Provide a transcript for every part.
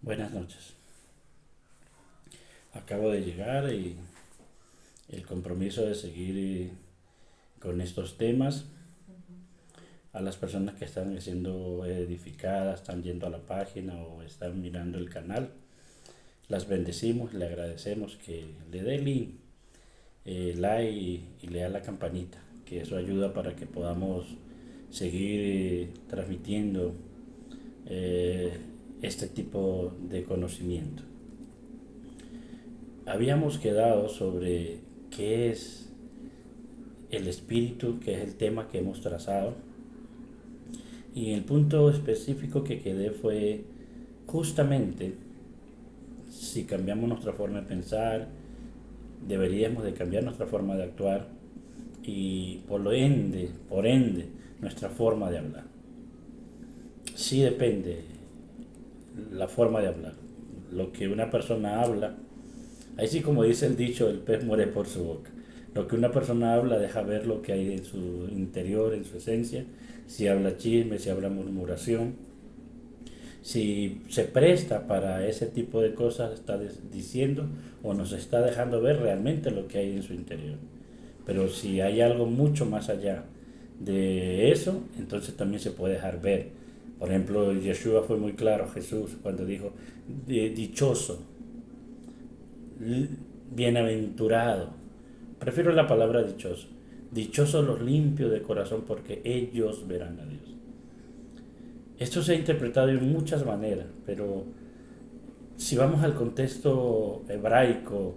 Buenas noches. Acabo de llegar y el compromiso de seguir con estos temas a las personas que están siendo edificadas, están yendo a la página o están mirando el canal. Las bendecimos, le agradecemos que le dé like y le da la campanita, que eso ayuda para que podamos seguir transmitiendo eh, este tipo de conocimiento. Habíamos quedado sobre qué es el espíritu, que es el tema que hemos trazado, y el punto específico que quedé fue justamente si cambiamos nuestra forma de pensar, deberíamos de cambiar nuestra forma de actuar y por ende, nuestra forma de hablar. Sí depende la forma de hablar. Lo que una persona habla, ahí sí como dice el dicho, el pez muere por su boca. Lo que una persona habla deja ver lo que hay en su interior, en su esencia. Si habla chisme, si habla murmuración, si se presta para ese tipo de cosas, está diciendo o nos está dejando ver realmente lo que hay en su interior. Pero si hay algo mucho más allá de eso, entonces también se puede dejar ver. Por ejemplo, Yeshua fue muy claro, Jesús, cuando dijo, dichoso, bienaventurado. Prefiero la palabra dichoso. Dichosos los limpios de corazón porque ellos verán a Dios. Esto se ha interpretado de muchas maneras, pero si vamos al contexto hebraico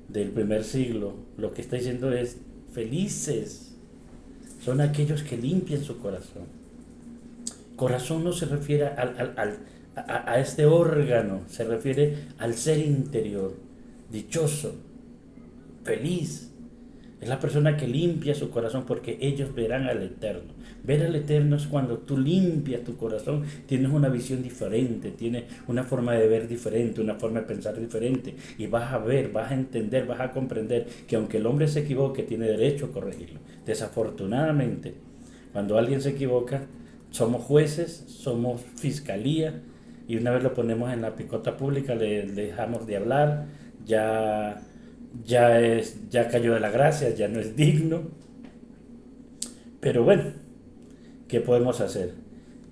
del primer siglo, lo que está diciendo es felices son aquellos que limpian su corazón. Corazón no se refiere a este órgano, se refiere al ser interior. Dichoso, feliz, es la persona que limpia su corazón porque ellos verán al Eterno. Ver al Eterno es cuando tú limpias tu corazón, tienes una visión diferente, tienes una forma de ver diferente, una forma de pensar diferente. Y vas a ver, vas a entender, vas a comprender que aunque el hombre se equivoque, tiene derecho a corregirlo. Desafortunadamente, cuando alguien se equivoca, somos jueces, somos fiscalía, y una vez lo ponemos en la picota pública, le dejamos de hablar, ya cayó de la gracia, ya no es digno. Pero bueno, ¿qué podemos hacer?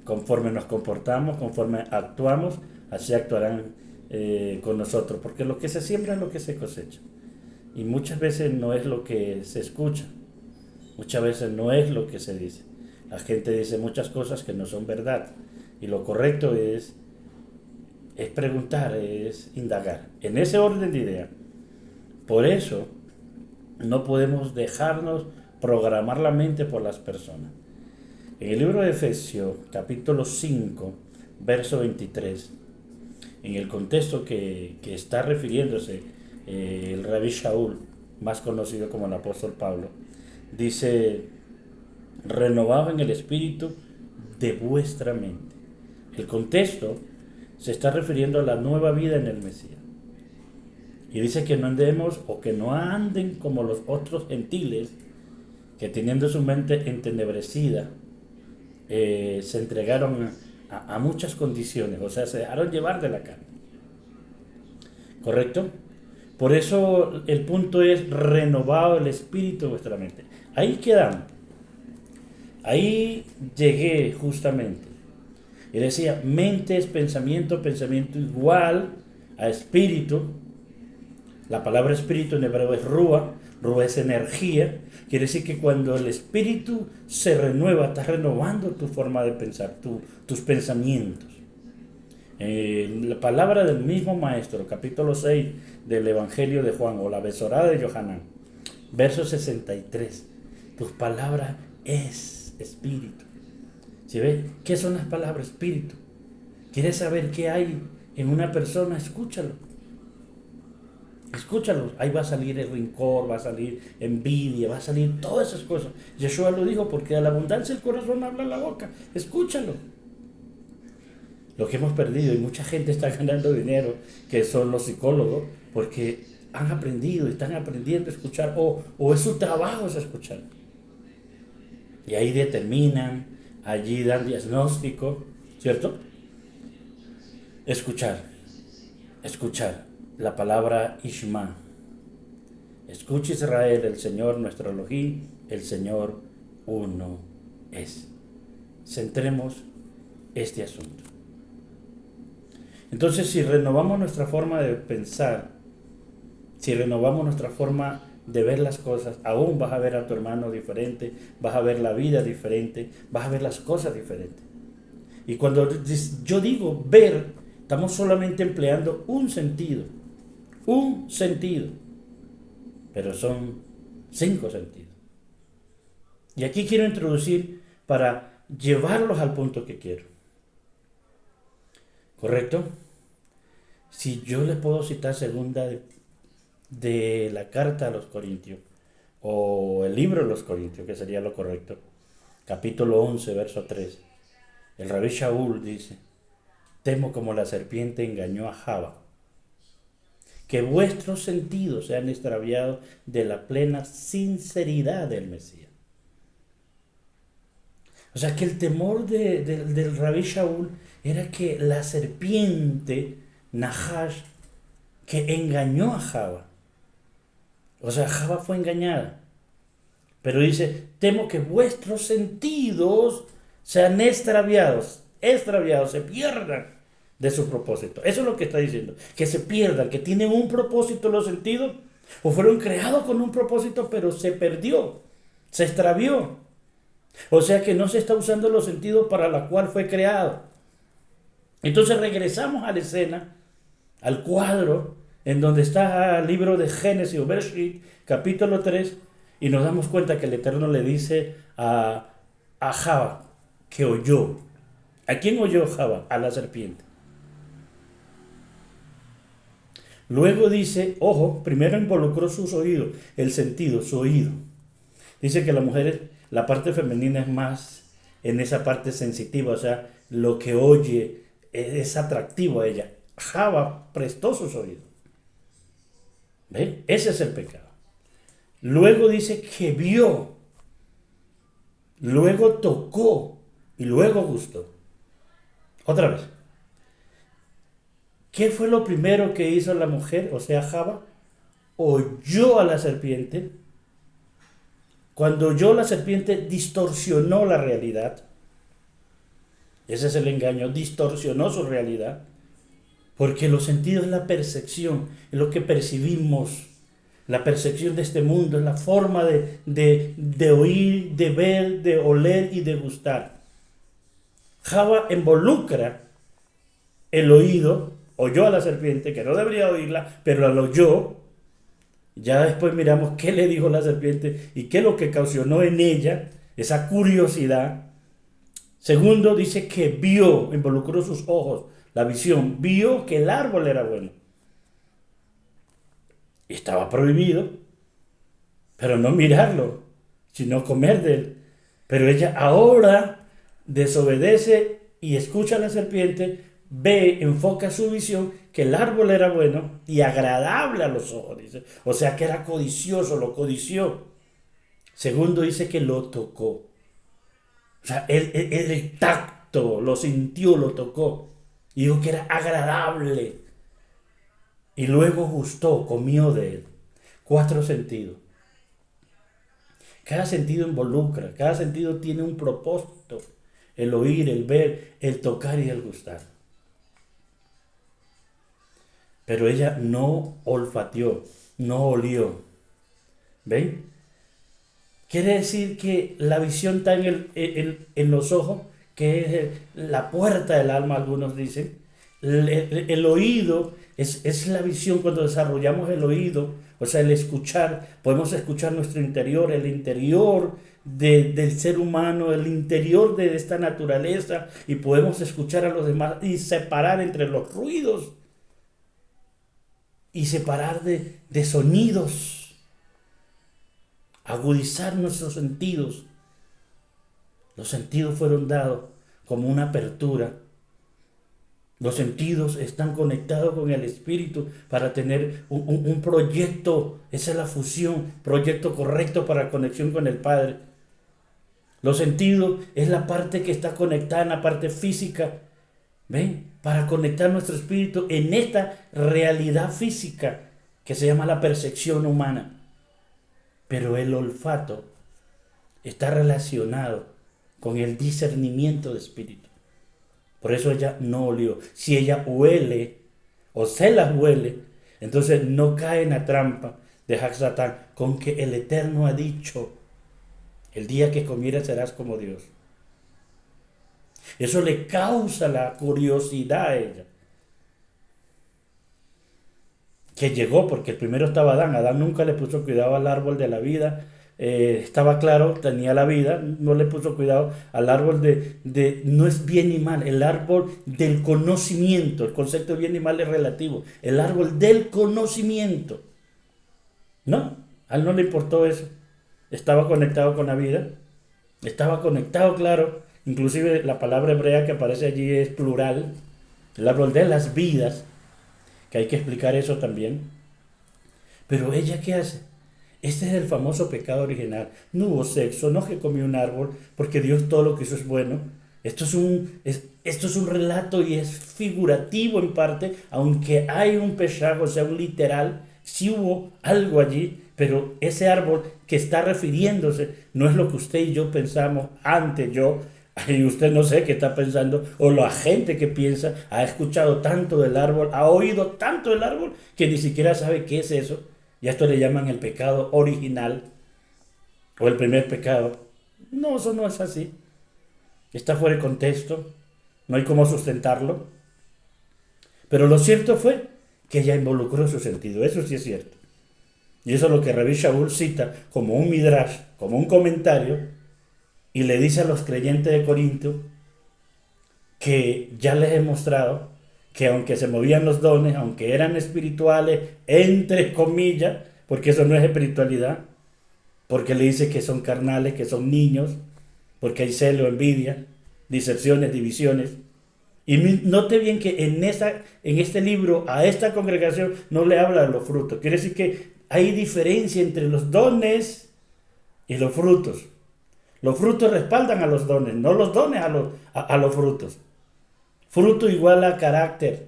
Conforme nos comportamos, conforme actuamos, así actuarán con nosotros, porque lo que se siembra es lo que se cosecha. Y muchas veces no es lo que se escucha, muchas veces no es lo que se dice. La gente dice muchas cosas que no son verdad. Y lo correcto es preguntar, es indagar. En ese orden de idea. Por eso no podemos dejarnos programar la mente por las personas. En el libro de Efesios, capítulo 5, verso 23, en el contexto que está refiriéndose el Rabí Shaul, más conocido como el apóstol Pablo, dice, renovado en el espíritu de vuestra mente. El contexto se está refiriendo a la nueva vida en el Mesías. Y dice que no andemos o que no anden como los otros gentiles que teniendo su mente entenebrecida se entregaron a muchas condiciones, o sea, se dejaron llevar de la carne. ¿Correcto? Por eso el punto es renovado el espíritu de vuestra mente. Ahí quedamos. Ahí llegué justamente. Y decía, mente es pensamiento, pensamiento igual a espíritu. La palabra espíritu en hebreo es rúa, rúa es energía. Quiere decir que cuando el espíritu se renueva, estás renovando tu forma de pensar, tus pensamientos. La palabra del mismo maestro, capítulo 6 del Evangelio de Juan, o la besorada de Yohanan, verso 63. Tus palabras es espíritu. ¿Sí ves? ¿Qué son las palabras espíritu? ¿Quieres saber qué hay en una persona? Escúchalo. Escúchalo, ahí va a salir el rencor, va a salir envidia, va a salir todas esas cosas. Yeshua lo dijo porque de la abundancia del corazón habla la boca. Escúchalo. Lo que hemos perdido, y mucha gente está ganando dinero, que son los psicólogos, porque han aprendido, están aprendiendo a escuchar, o es su trabajo es escuchar. Y ahí determinan, allí dan diagnóstico, ¿cierto? Escuchar. escuchar la palabra Ishma. Escucha Israel, el Señor nuestro Elohim, el Señor uno es. Centremos este asunto. Entonces, si renovamos nuestra forma de pensar, si renovamos nuestra forma de ver las cosas, aún vas a ver a tu hermano diferente, vas a ver la vida diferente, vas a ver las cosas diferentes. Y cuando yo digo ver, estamos solamente empleando un sentido, pero son 5 sentidos. Y aquí quiero introducir para llevarlos al punto que quiero. ¿Correcto? Si yo les puedo citar segunda de la carta a los Corintios, o el libro de los Corintios, que sería lo correcto, capítulo 11, verso 3, el Rabí Shaul dice: temo como la serpiente engañó a Java, que vuestros sentidos sean extraviados de la plena sinceridad del Mesías. O sea que el temor del Rabí Shaul era que la serpiente Nahash, que engañó a Java, o sea, Java fue engañada, pero dice: temo que vuestros sentidos sean extraviados, se pierdan de su propósito. Eso es lo que está diciendo, que se pierdan, que tienen un propósito los sentidos, o fueron creados con un propósito, pero se perdió, se extravió. O sea que no se está usando los sentidos para la cual fue creado. Entonces regresamos a la escena, al cuadro, en donde está el libro de Génesis o Bereshit, capítulo 3, y nos damos cuenta que el Eterno le dice a Java que oyó. ¿A quién oyó Java? A la serpiente. Luego dice, ojo, primero involucró sus oídos, el sentido, su oído. Dice que la mujer, la parte femenina es más en esa parte sensitiva, o sea, lo que oye es atractivo a ella. Java prestó sus oídos. ¿Ven? Ese es el pecado. Luego dice que vio, luego tocó y luego gustó. Otra vez. ¿Qué fue lo primero que hizo la mujer, o sea, Java? Oyó a la serpiente. Cuando oyó la serpiente, distorsionó la realidad. Ese es el engaño, distorsionó su realidad. Porque los sentidos es la percepción, es lo que percibimos. La percepción de este mundo es la forma de oír, de ver, de oler y de gustar. Java involucra el oído, oyó a la serpiente, que no debería oírla, pero la oyó. Ya después miramos qué le dijo la serpiente y qué es lo que causó en ella, esa curiosidad. Segundo, dice que vio, involucró sus ojos, la visión, vio que el árbol era bueno. Estaba prohibido, pero no mirarlo, sino comer de él. Pero ella ahora desobedece y escucha a la serpiente, ve, enfoca su visión, que el árbol era bueno y agradable a los ojos, dice. O sea que era codicioso, lo codició. Segundo, dice que lo tocó. O sea, el tacto, lo sintió, lo tocó. Y dijo que era agradable. Y luego gustó, comió de él. 4 sentidos. Cada sentido involucra, cada sentido tiene un propósito. El oír, el ver, el tocar y el gustar. Pero ella no olfateó, no olió. ¿Ven? Quiere decir que la visión está en los ojos, que es la puerta del alma, algunos dicen. El oído es la visión. Cuando desarrollamos el oído, o sea, el escuchar, podemos escuchar nuestro interior, el interior del ser humano, el interior de esta naturaleza, y podemos escuchar a los demás y separar entre los ruidos y separar de sonidos. Agudizar nuestros sentidos. Los sentidos fueron dados como una apertura. Los sentidos están conectados con el espíritu para tener un proyecto. Esa es la fusión, proyecto correcto para conexión con el Padre. Los sentidos es la parte que está conectada en la parte física. ¿Ven? para conectar nuestro espíritu en esta realidad física que se llama la percepción humana. Pero el olfato está relacionado con el discernimiento de espíritu. Por eso ella no olió. Si ella huele o se las huele, entonces no cae en la trampa de Satán con que el Eterno ha dicho: el día que comieres serás como Dios. Eso le causa la curiosidad a ella. Que llegó porque el primero estaba Adán. Adán nunca le puso cuidado al árbol de la vida. Estaba claro, tenía la vida, no le puso cuidado al árbol no es bien y mal, el árbol del conocimiento. El concepto de bien y mal es relativo. El árbol del conocimiento. No, a él no le importó eso. Estaba conectado con la vida. Estaba conectado, claro. Inclusive la palabra hebrea que aparece allí es plural. El árbol de las vidas. Que hay que explicar eso también. Pero ella, ¿qué hace? Este es el famoso pecado original. No hubo sexo, no que comió un árbol, porque Dios todo lo que hizo es bueno. Esto es un relato y es figurativo en parte, aunque hay un peshago, o sea, un literal. Sí hubo algo allí, pero ese árbol que está refiriéndose no es lo que usted y yo pensamos antes. Y usted no sé qué está pensando, o la gente que piensa, ha escuchado tanto del árbol, ha oído tanto del árbol, que ni siquiera sabe qué es eso. Y a esto le llaman el pecado original, o el primer pecado. No, eso no es así. Está fuera de contexto, no hay cómo sustentarlo. Pero lo cierto fue que ella involucró su sentido, eso sí es cierto. Y eso es lo que Rabbi Shaul cita como un midrash, como un comentario, y le dice a los creyentes de Corinto que ya les he mostrado que aunque se movían los dones, aunque eran espirituales, entre comillas, porque eso no es espiritualidad, porque le dice que son carnales, que son niños, porque hay celo, envidia, diserciones, divisiones. Y note bien que en este libro a esta congregación no le habla de los frutos. Quiere decir que hay diferencia entre los dones y los frutos. Los frutos respaldan a los dones, no los dones a los frutos. Fruto igual a carácter.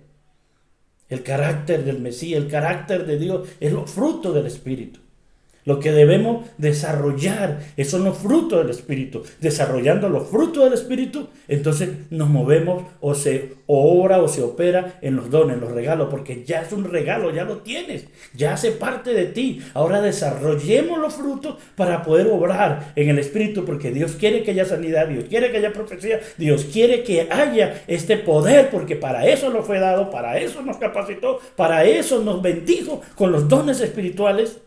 El carácter del Mesías, el carácter de Dios, es los frutos del Espíritu. Lo que debemos desarrollar son los frutos del Espíritu. Desarrollando los frutos del Espíritu, entonces nos movemos o se obra o se opera en los dones, en los regalos, porque ya es un regalo, ya lo tienes, ya hace parte de ti. Ahora desarrollemos los frutos para poder obrar en el Espíritu, porque Dios quiere que haya sanidad, Dios quiere que haya profecía, Dios quiere que haya este poder, porque para eso nos fue dado, para eso nos capacitó, para eso nos bendijo con los dones espirituales.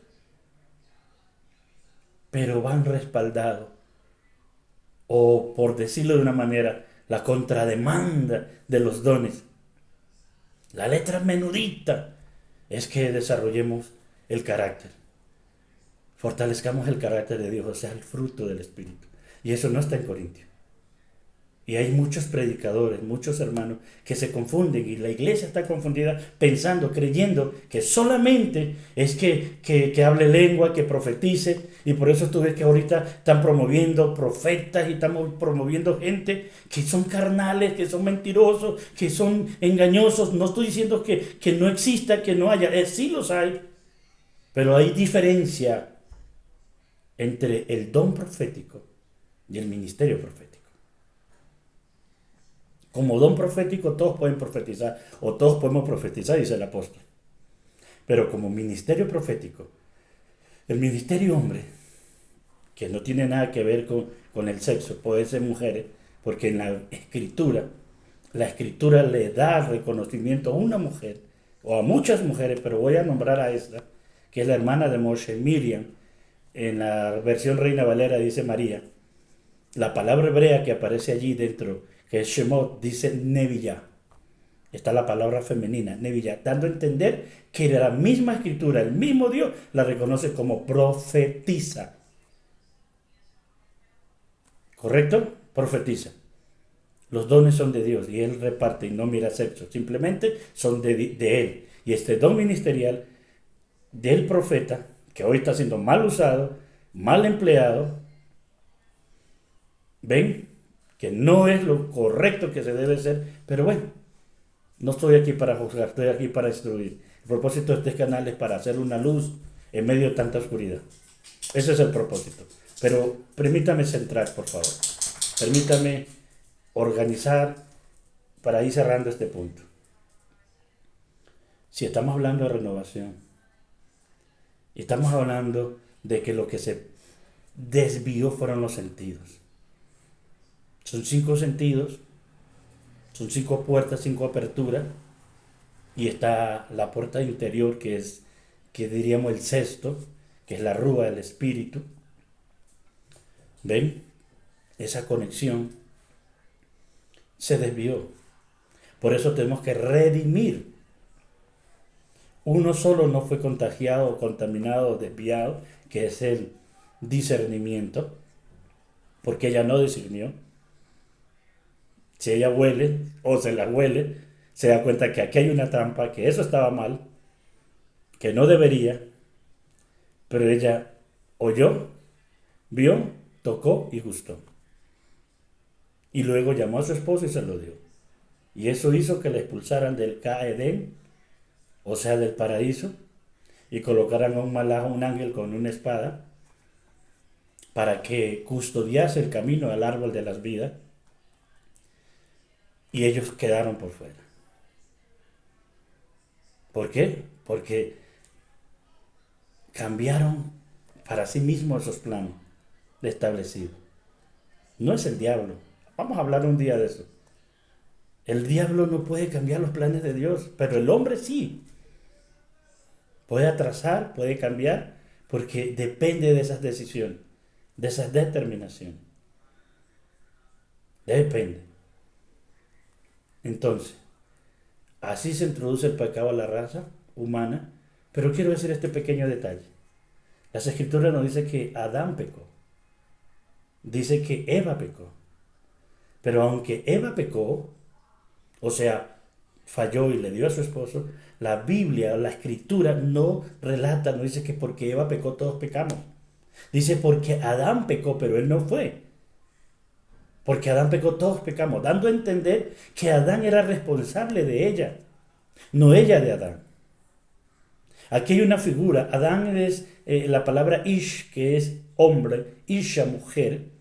Pero van respaldados, o por decirlo de una manera, la contrademanda de los dones. La letra menudita es que desarrollemos el carácter, fortalezcamos el carácter de Dios, o sea, el fruto del Espíritu. Y eso no está en Corintios. Y hay muchos predicadores, muchos hermanos que se confunden, y la iglesia está confundida pensando, creyendo que solamente es que hable lengua, que profetice. Y por eso tú ves que ahorita están promoviendo profetas y estamos promoviendo gente que son carnales, que son mentirosos, que son engañosos. No estoy diciendo que no exista, que no haya, sí los hay, pero hay diferencia entre el don profético y el ministerio profético. Como don profético todos pueden profetizar, o todos podemos profetizar, dice el apóstol. Pero como ministerio profético, el ministerio hombre, que no tiene nada que ver con el sexo, puede ser mujeres, porque en la escritura le da reconocimiento a una mujer, o a muchas mujeres, pero voy a nombrar a esta, que es la hermana de Moshe, Miriam. En la versión Reina Valera dice María. La palabra hebrea que aparece allí dentro, que es Shemot, dice Nevillah. Está la palabra femenina, Nevillah, dando a entender que la misma escritura, el mismo Dios, la reconoce como profetiza. ¿Correcto? Profetiza. Los dones son de Dios y Él reparte y no mira sexo. Simplemente son de Él. Y este don ministerial del profeta, que hoy está siendo mal usado, mal empleado, ¿ven? Que no es lo correcto que se debe hacer, pero bueno, No estoy aquí para juzgar, estoy aquí para instruir. El propósito de este canal es para hacer una luz en medio de tanta oscuridad. Ese es el propósito. Pero permítame centrar, por favor. Permítame organizar para ir cerrando este punto. Si estamos hablando de renovación, y estamos hablando de que lo que se desvió fueron los sentidos. Son 5 sentidos, son 5 puertas, 5 aperturas, y está la puerta interior que diríamos el sexto, que es la rúa del espíritu. ¿Ven? Esa conexión se desvió. Por eso tenemos que redimir. Uno solo no fue contagiado, contaminado, desviado, que es el discernimiento, porque ella no discernió. Si ella huele o se la huele, se da cuenta que aquí hay una trampa, que eso estaba mal, que no debería, pero ella oyó, vio, tocó y gustó. Y luego llamó a su esposo y se lo dio. Y eso hizo que la expulsaran del Edén, o sea, del paraíso, y colocaran a un malaj, un ángel con una espada, para que custodiase el camino al árbol de las vidas, y ellos quedaron por fuera. ¿Por qué? Porque cambiaron para sí mismos esos planes establecidos. No es el diablo. Vamos a hablar un día de eso. El diablo no puede cambiar los planes de Dios, pero el hombre sí. Puede atrasar, puede cambiar, porque depende de esas decisiones, de esas determinaciones. Depende. Entonces, así se introduce el pecado a la raza humana, pero quiero decir este pequeño detalle. Las Escrituras nos dicen que Adán pecó, dice que Eva pecó, pero aunque Eva pecó, o sea, falló y le dio a su esposo, la Biblia, la Escritura no relata, no dice que porque Eva pecó todos pecamos. Dice porque Adán pecó, pero él no fue. Porque Adán pecó, todos pecamos, dando a entender que Adán era responsable de ella, no ella de Adán. Aquí hay una figura, Adán es la palabra Ish, que es hombre, Isha, mujer.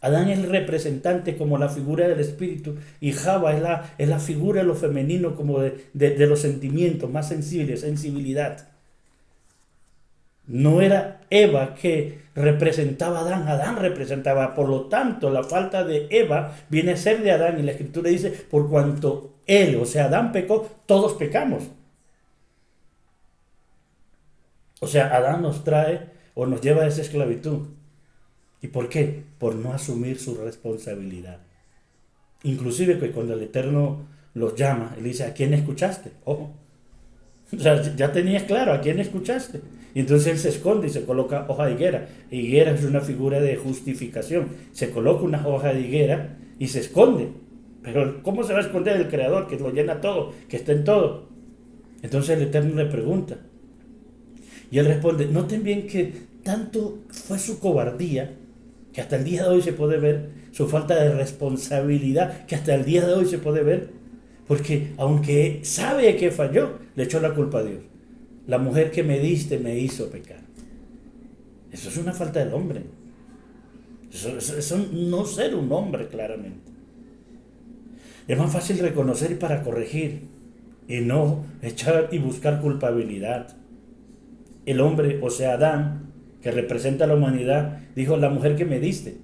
Adán es el representante como la figura del espíritu, y Java es la figura de lo femenino, como de los sentimientos más sensibles, sensibilidad. No era Eva que representaba a Adán, Adán representaba. Por lo tanto, la falta de Eva viene a ser de Adán, y la Escritura dice, por cuanto él, o sea, Adán pecó, todos pecamos. O sea, Adán nos trae o nos lleva a esa esclavitud. ¿Y por qué? Por no asumir su responsabilidad. Inclusive que cuando el Eterno los llama, él dice, ¿a quién escuchaste? Ojo. O sea, ya tenías claro a quién escuchaste. Y entonces él se esconde y se coloca hoja de higuera. Higuera es una figura de justificación. Se coloca una hoja de higuera y se esconde. Pero ¿cómo se va a esconder el Creador, que lo llena todo, que está en todo? Entonces el Eterno le pregunta. Y él responde, noten bien que tanto fue su cobardía, que hasta el día de hoy se puede ver, su falta de responsabilidad, que hasta el día de hoy se puede ver, porque aunque sabe que falló, le echó la culpa a Dios. La mujer que me diste me hizo pecar. Eso es una falta del hombre. Eso no ser un hombre, claramente. Es más fácil reconocer para corregir y no echar y buscar culpabilidad. El hombre, o sea, Adán, que representa a la humanidad, dijo, la mujer que me diste.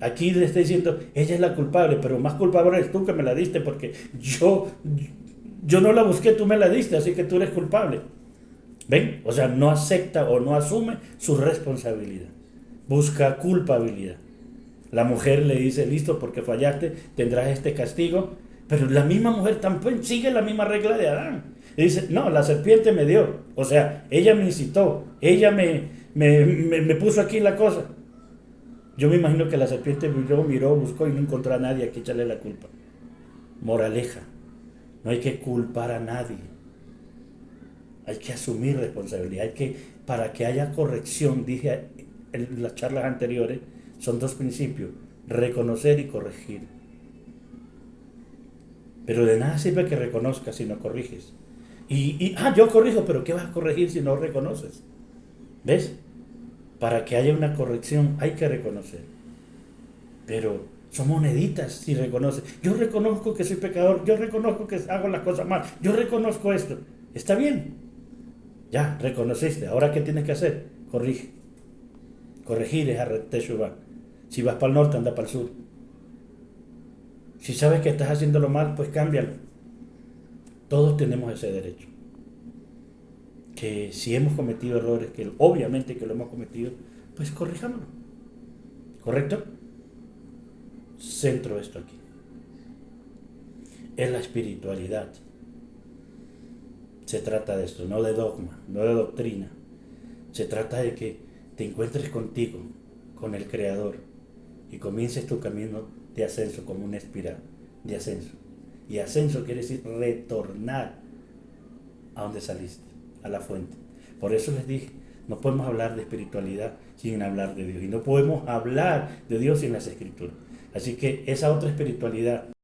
Aquí le está diciendo, ella es la culpable, pero más culpable eres tú que me la diste, porque yo no la busqué, tú me la diste, así que tú eres culpable. ¿Ven? O sea, no acepta o no asume su responsabilidad. Busca culpabilidad. La mujer le dice, listo, porque fallaste, tendrás este castigo. Pero la misma mujer también sigue la misma regla de Adán. Y dice, no, la serpiente me dio. O sea, ella me incitó, ella me puso aquí la cosa. Yo me imagino que la serpiente miró, buscó y no encontró a nadie a que echarle la culpa. Moraleja, no hay que culpar a nadie. Hay que asumir responsabilidad. Para que haya corrección, dije en las charlas anteriores, son 2 principios, reconocer y corregir. Pero de nada sirve que reconozcas si no corriges. Yo corrijo, pero ¿qué vas a corregir si no reconoces? ¿Ves? Para que haya una corrección hay que reconocer. Pero son moneditas si reconoces. Yo reconozco que soy pecador, yo reconozco que hago las cosas mal, yo reconozco esto. Está bien. Ya, reconociste. Ahora, ¿qué tienes que hacer? Corrige. Corregir es Teshuvah. Si vas para el norte, anda para el sur. Si sabes que estás haciéndolo mal, pues cámbialo. Todos tenemos ese derecho. Que si hemos cometido errores, que obviamente que lo hemos cometido, pues corrijámoslo. ¿Correcto? Centro esto aquí. Es la espiritualidad. Se trata de esto, no de dogma, no de doctrina. Se trata de que te encuentres contigo, con el Creador, y comiences tu camino de ascenso como una espiral de ascenso. Y ascenso quiere decir retornar a donde saliste, a la fuente. Por eso les dije, no podemos hablar de espiritualidad sin hablar de Dios. Y no podemos hablar de Dios sin las Escrituras. Así que esa otra espiritualidad